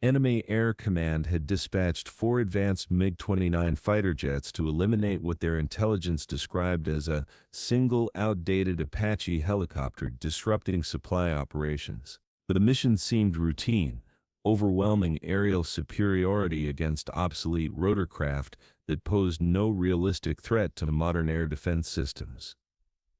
Enemy Air Command had dispatched 4 advanced MiG-29 fighter jets to eliminate what their intelligence described as a single outdated Apache helicopter disrupting supply operations. The mission seemed routine, overwhelming aerial superiority against obsolete rotorcraft that posed no realistic threat to modern air defense systems.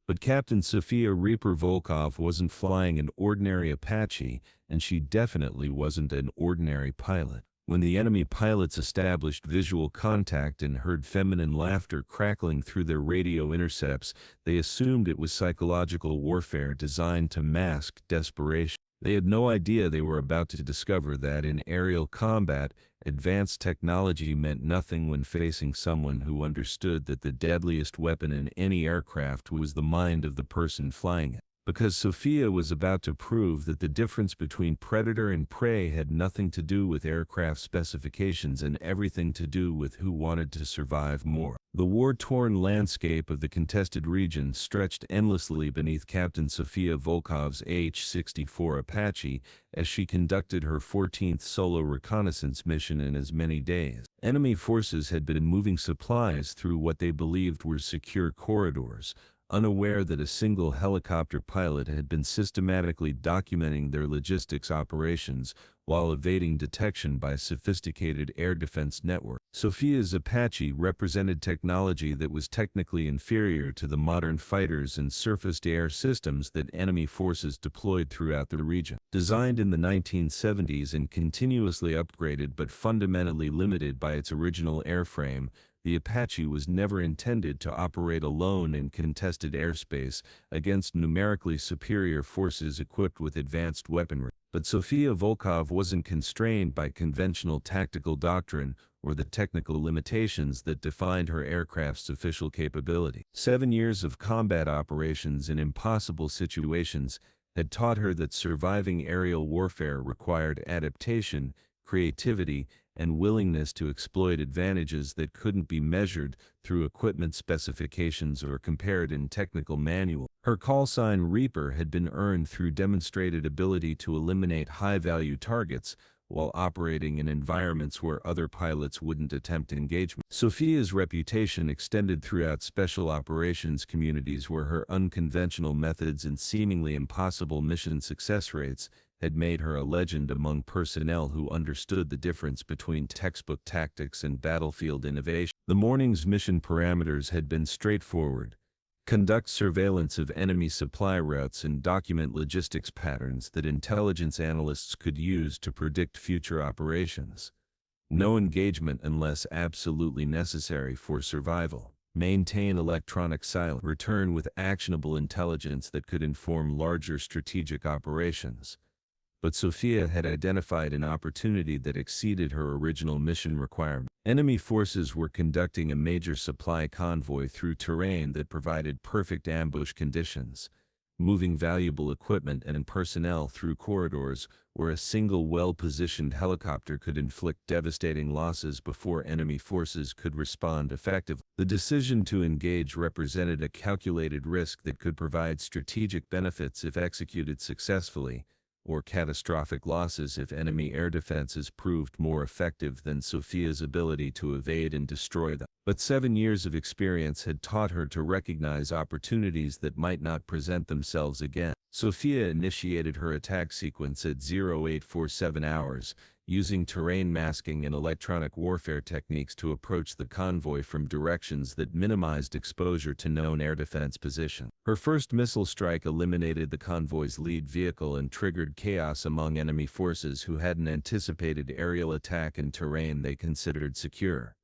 But Captain Sofia Reaper Volkov wasn't flying an ordinary Apache, and she definitely wasn't an ordinary pilot. When the enemy pilots established visual contact and heard feminine laughter crackling through their radio intercepts, they assumed it was psychological warfare designed to mask desperation. They had no idea they were about to discover that in aerial combat, advanced technology meant nothing when facing someone who understood that the deadliest weapon in any aircraft was the mind of the person flying it. Because Sofia was about to prove that the difference between predator and prey had nothing to do with aircraft specifications and everything to do with who wanted to survive more. The war-torn landscape of the contested region stretched endlessly beneath Captain Sofia Volkov's H-64 Apache as she conducted her 14th solo reconnaissance mission in as many days. Enemy forces had been moving supplies through what they believed were secure corridors, unaware that a single helicopter pilot had been systematically documenting their logistics operations while evading detection by a sophisticated air defense network. Sofia's Apache represented technology that was technically inferior to the modern fighters and surface-to-air systems that enemy forces deployed throughout the region. Designed in the 1970s and continuously upgraded but fundamentally limited by its original airframe, the Apache was never intended to operate alone in contested airspace against numerically superior forces equipped with advanced weaponry. But Sofia Volkov wasn't constrained by conventional tactical doctrine or the technical limitations that defined her aircraft's official capability. 7 years of combat operations in impossible situations had taught her that surviving aerial warfare required adaptation, creativity, and willingness to exploit advantages that couldn't be measured through equipment specifications or compared in technical manuals. Her callsign Reaper had been earned through demonstrated ability to eliminate high-value targets while operating in environments where other pilots wouldn't attempt engagement. Sofia's reputation extended throughout special operations communities where her unconventional methods and seemingly impossible mission success rates had made her a legend among personnel who understood the difference between textbook tactics and battlefield innovation. The morning's mission parameters had been straightforward. Conduct surveillance of enemy supply routes and document logistics patterns that intelligence analysts could use to predict future operations. No engagement unless absolutely necessary for survival. Maintain electronic silence. Return with actionable intelligence that could inform larger strategic operations. But Sofia had identified an opportunity that exceeded her original mission requirement. Enemy forces were conducting a major supply convoy through terrain that provided perfect ambush conditions, moving valuable equipment and personnel through corridors where a single well-positioned helicopter could inflict devastating losses before enemy forces could respond effectively. The decision to engage represented a calculated risk that could provide strategic benefits if executed successfully, or catastrophic losses if enemy air defenses proved more effective than Sofia's ability to evade and destroy them. But 7 years of experience had taught her to recognize opportunities that might not present themselves again. Sofia initiated her attack sequence at 0847 hours, using terrain masking and electronic warfare techniques to approach the convoy from directions that minimized exposure to known air defense positions. Her first missile strike eliminated the convoy's lead vehicle and triggered chaos among enemy forces who hadn't anticipated aerial attack in terrain they considered secure.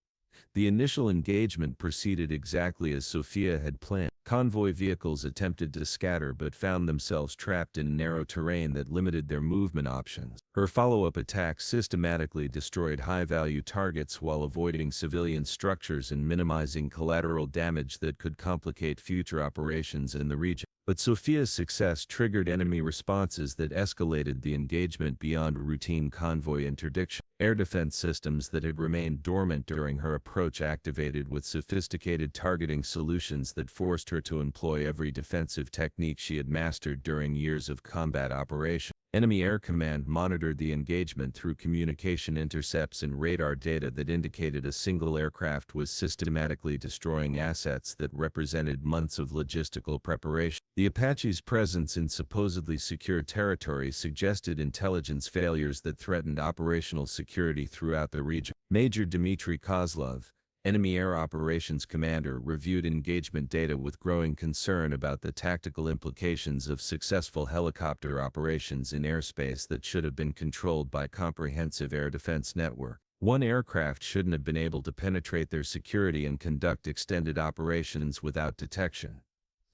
The initial engagement proceeded exactly as Sofia had planned. Convoy vehicles attempted to scatter but found themselves trapped in narrow terrain that limited their movement options. Her follow-up attack systematically destroyed high-value targets while avoiding civilian structures and minimizing collateral damage that could complicate future operations in the region. But Sofia's success triggered enemy responses that escalated the engagement beyond routine convoy interdiction. Air defense systems that had remained dormant during her approach activated with sophisticated targeting solutions that forced her to employ every defensive technique she had mastered during years of combat operation. Enemy Air Command monitored the engagement through communication intercepts and radar data that indicated a single aircraft was systematically destroying assets that represented months of logistical preparation. The Apache's presence in supposedly secure territory suggested intelligence failures that threatened operational security throughout the region. Major Dmitry Kozlov, Enemy Air Operations Commander, reviewed engagement data with growing concern about the tactical implications of successful helicopter operations in airspace that should have been controlled by comprehensive air defense network. One aircraft shouldn't have been able to penetrate their security and conduct extended operations without detection.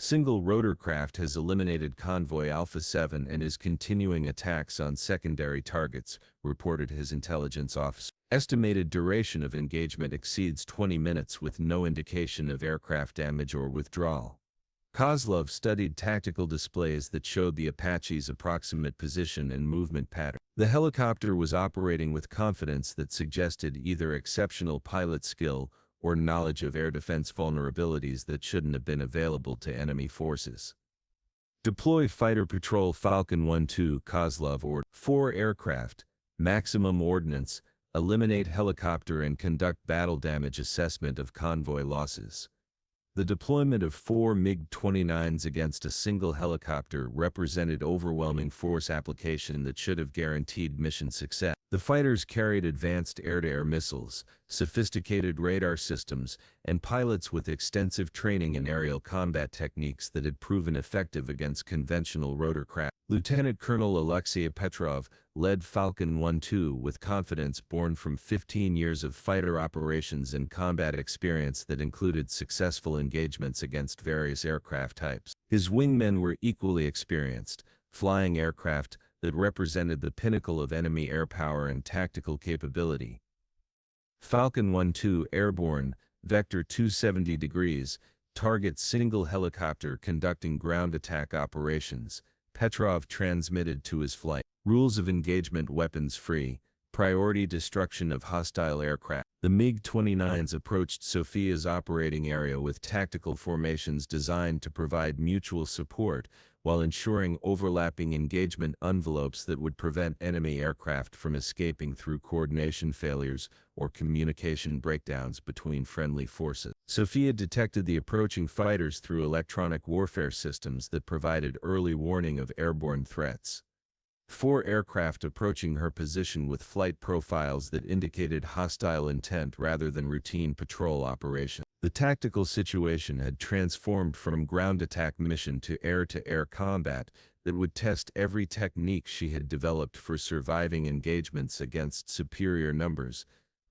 Single rotorcraft has eliminated Convoy Alpha 7 and is continuing attacks on secondary targets, reported his intelligence officer. Estimated duration of engagement exceeds 20 minutes with no indication of aircraft damage or withdrawal. Kozlov studied tactical displays that showed the Apache's approximate position and movement pattern. The helicopter was operating with confidence that suggested either exceptional pilot skill or knowledge of air defense vulnerabilities that shouldn't have been available to enemy forces. Deploy Fighter Patrol Falcon 1-2, Kozlov ordered. 4 aircraft, maximum ordnance, eliminate helicopter and conduct battle damage assessment of convoy losses. The deployment of 4 MiG-29s against a single helicopter represented overwhelming force application that should have guaranteed mission success. The fighters carried advanced air-to-air missiles, sophisticated radar systems, and pilots with extensive training in aerial combat techniques that had proven effective against conventional rotorcraft. Lieutenant Colonel Alexei Petrov led Falcon 1-2 with confidence born from 15 years of fighter operations and combat experience that included successful engagements against various aircraft types. His wingmen were equally experienced, flying aircraft that represented the pinnacle of enemy air power and tactical capability. Falcon 1-2 airborne, vector 270 degrees, target single helicopter conducting ground attack operations. Petrov transmitted to his flight. Rules of engagement: weapons free, priority destruction of hostile aircraft. The MiG-29s approached Sofia's operating area with tactical formations designed to provide mutual support, while ensuring overlapping engagement envelopes that would prevent enemy aircraft from escaping through coordination failures or communication breakdowns between friendly forces. Sofia detected the approaching fighters through electronic warfare systems that provided early warning of airborne threats. 4 aircraft approaching her position with flight profiles that indicated hostile intent rather than routine patrol operation. The tactical situation had transformed from ground attack mission to air-to-air combat that would test every technique she had developed for surviving engagements against superior numbers.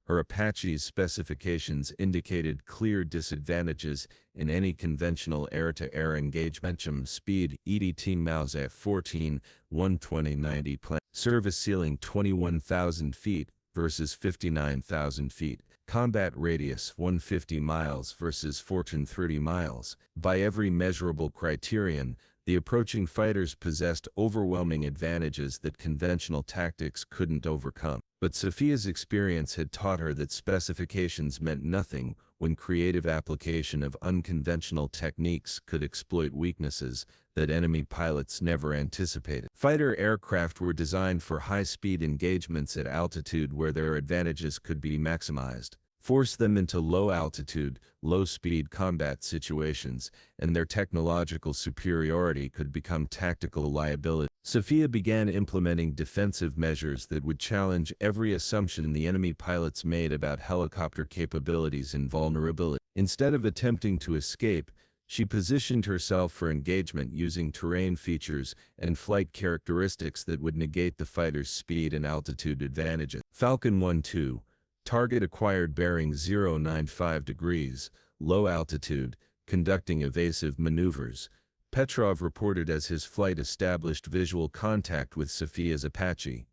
Her Apache's specifications indicated clear disadvantages in any conventional air-to-air engagement. Speed: EDT Mauser 14, 120-90 plan. Service ceiling 21,000 feet versus 59,000 feet. Combat radius 150 miles versus 430 miles. By every measurable criterion, the approaching fighters possessed overwhelming advantages that conventional tactics couldn't overcome. But Sofia's experience had taught her that specifications meant nothing when creative application of unconventional techniques could exploit weaknesses that enemy pilots never anticipated. Fighter aircraft were designed for high-speed engagements at altitude where their advantages could be maximized. Force them into low-altitude, low-speed combat situations, and their technological superiority could become tactical liability. Sofia began implementing defensive measures that would challenge every assumption the enemy pilots made about helicopter capabilities and vulnerability. Instead of attempting to escape, she positioned herself for engagement using terrain features and flight characteristics that would negate the fighter's speed and altitude advantages. Falcon 1-2. Target acquired bearing 095 degrees, low altitude, conducting evasive maneuvers. Petrov reported as his flight established visual contact with Sofia's Apache.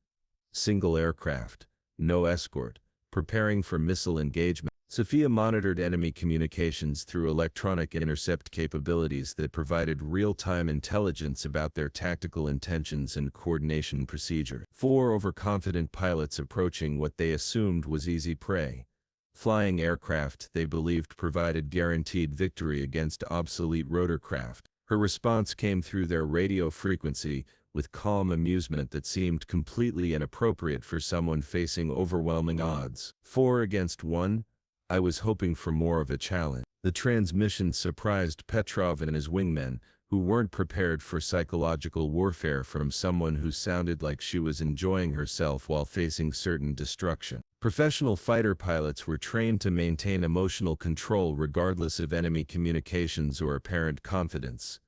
Single aircraft, no escort, preparing for missile engagement. Sofia monitored enemy communications through electronic intercept capabilities that provided real-time intelligence about their tactical intentions and coordination procedure. 4 overconfident pilots approaching what they assumed was easy prey. Flying aircraft they believed provided guaranteed victory against obsolete rotorcraft. Her response came through their radio frequency, with calm amusement that seemed completely inappropriate for someone facing overwhelming odds. 4 against 1? I was hoping for more of a challenge. The transmission surprised Petrov and his wingmen, who weren't prepared for psychological warfare from someone who sounded like she was enjoying herself while facing certain destruction. Professional fighter pilots were trained to maintain emotional control regardless of enemy communications or apparent confidence.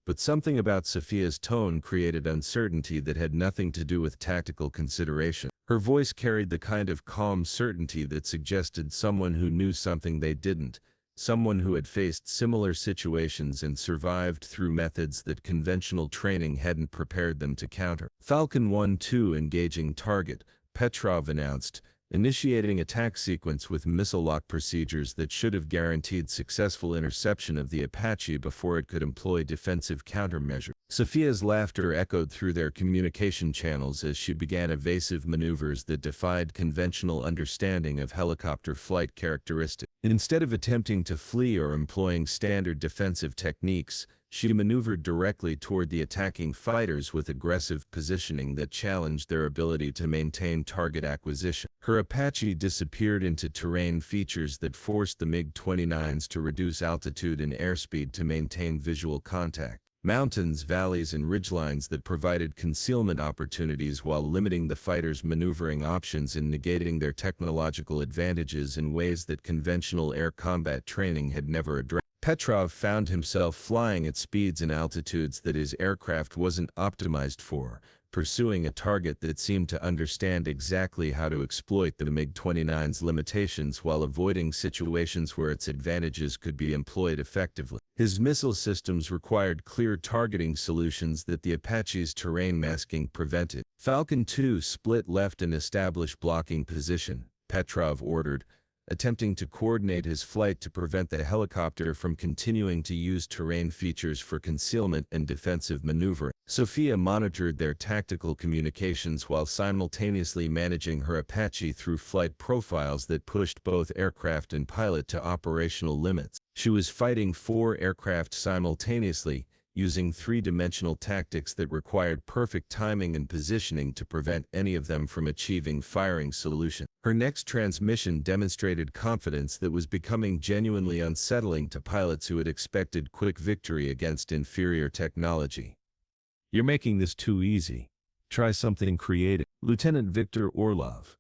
But something about Sofia's tone created uncertainty that had nothing to do with tactical consideration. Her voice carried the kind of calm certainty that suggested someone who knew something they didn't, someone who had faced similar situations and survived through methods that conventional training hadn't prepared them to counter. Falcon 1-2 engaging target, Petrov announced, initiating attack sequence with missile lock procedures that should have guaranteed successful interception of the Apache before it could employ defensive countermeasures. Sofia's laughter echoed through their communication channels as she began evasive maneuvers that defied conventional understanding of helicopter flight characteristics. Instead of attempting to flee or employing standard defensive techniques, she maneuvered directly toward the attacking fighters with aggressive positioning that challenged their ability to maintain target acquisition. Her Apache disappeared into terrain features that forced the MiG-29s to reduce altitude and airspeed to maintain visual contact. Mountains, valleys, and ridgelines that provided concealment opportunities while limiting the fighters' maneuvering options and negating their technological advantages in ways that conventional air combat training had never addressed. Petrov found himself flying at speeds and altitudes that his aircraft wasn't optimized for, pursuing a target that seemed to understand exactly how to exploit the MiG-29's limitations while avoiding situations where its advantages could be employed effectively. His missile systems required clear targeting solutions that the Apache's terrain masking prevented. Falcon 2 split left and established blocking position, Petrov ordered, attempting to coordinate his flight to prevent the helicopter from continuing to use terrain features for concealment and defensive maneuvering. Sofia monitored their tactical communications while simultaneously managing her Apache through flight profiles that pushed both aircraft and pilot to operational limits. She was fighting 4 aircraft simultaneously, using 3-dimensional tactics that required perfect timing and positioning to prevent any of them from achieving firing solution. Her next transmission demonstrated confidence that was becoming genuinely unsettling to pilots who had expected quick victory against inferior technology. "You're making this too easy. Try something creative." Lieutenant Viktor Orlov,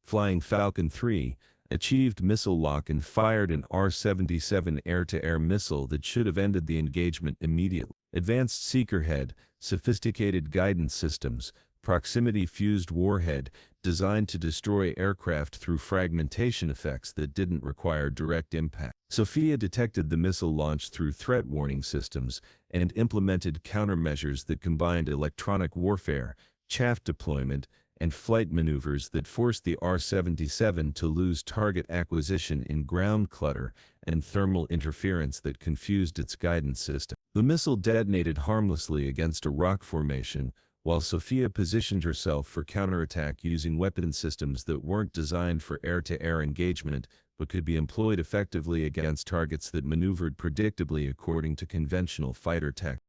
flying Falcon 3, achieved missile lock and fired an R-77 air-to-air missile that should have ended the engagement immediately. Advanced seeker head, sophisticated guidance systems, proximity-fused warhead, designed to destroy aircraft through fragmentation effects that didn't require direct impact. Sofia detected the missile launch through threat warning systems and implemented countermeasures that combined electronic warfare, chaff deployment, and flight maneuvers that forced the R-77 to lose target acquisition in ground clutter and thermal interference that confused its guidance system. The missile detonated harmlessly against a rock formation, while Sofia positioned herself for counterattack using weapon systems that weren't designed for air-to-air engagement but could be employed effectively against targets that maneuvered predictably according to conventional fighter tech.